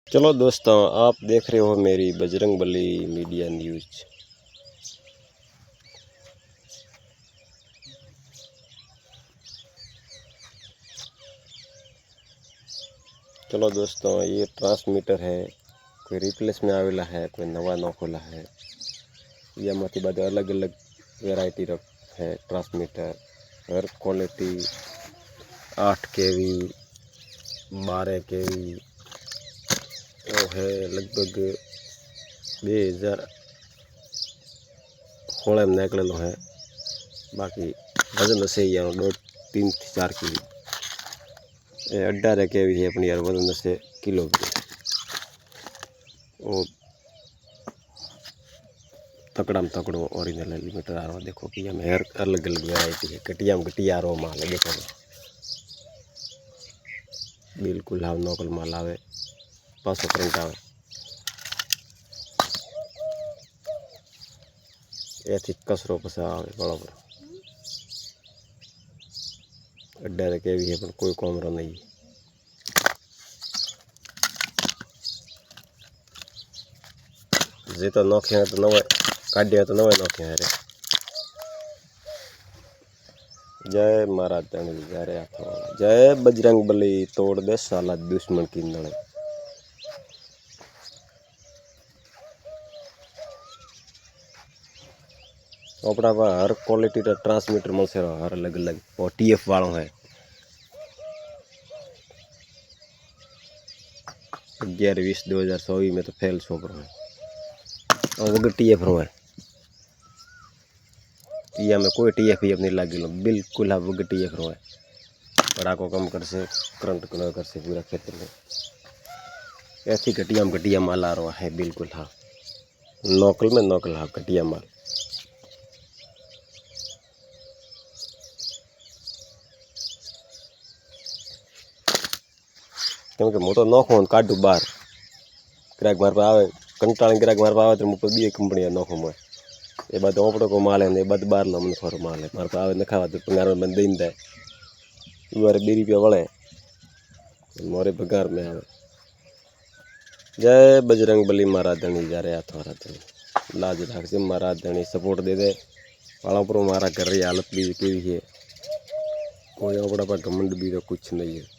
चलो दोस्तों, आप देख रहे हो मेरी बजरंगबली मीडिया न्यूज़। चलो दोस्तों, ये ट्रांसमीटर है, कोई रिप्लेस में आवेला है, कोई नवा नोखेला है। यामांथी बाद अलग अलग वेरायटी है ट्रांसमीटर। हर क्वालिटी 8 केवी 12 केवी है, लगभग 2016 में निकलेलो है। बाकी वजन हशे यानो 3 થી 4 किलो। 18 केवी है अपनी यार, वजन हशे किलो तकड़ा में तकड़ो ओरिजिनल लीटर आ रहा। देखो कि हमें हर अलग अलग वेरायटी है। कटिया में कटिया रो माल है, देखो बिल्कुल हाव नोकल माल आवे। 500 करंट आवे। एथी कसरो पसा आवे बराबर। 18 केवी है, पर कोई कोमरो नहीं। जे तो नोखे तो नवा काढ़िया तो नवा नोखे है रे। जय महाराज धनी जय हाथों, जय बजरंगबली तोड़ दे साला दुश्मन की नड़े। अपना हर क्वालिटी का ट्रांसमीटर मिल से हर अलग अलग। और टीएफ वालों है 11/20/2024 में तो फेल सोप रहा है। और वगैरह टीएफ रो है, टिया में कोई टीएफ ही अपनी लागी लो, बिल्कुल आप वगैरह टीएफ रो है। बड़ा को कम कर से करंट को कर से पूरा खेत में ऐसी घटिया माल आ रहा है। बिल्कुल हाँ, नौकल में नौकल हाँ घटिया माल। क्योंकि मोटो नोखो काढ़ू बार ग्राहक मार पर आवे, कंटाळी ग्राहक मार पर आवे तो मुझे बी कंपनी नोखो मैं ये बात ओपड़ो को माल है ने बात बार लो मन खोरो माल है। मार पर आवे न खावा तो पंगार में दईन दे उवारे 2 रुपया वळे मोरे पगार में आवे। जय बजरंगबली महाराज धनी जा रहे हाथों हाथ लाज राख से महाराज धनी सपोर्ट दे दे। वाला पर मारा कर रही हालत भी केवी है, कोई ओपड़ा पर घमंड भी तो कुछ नहीं है।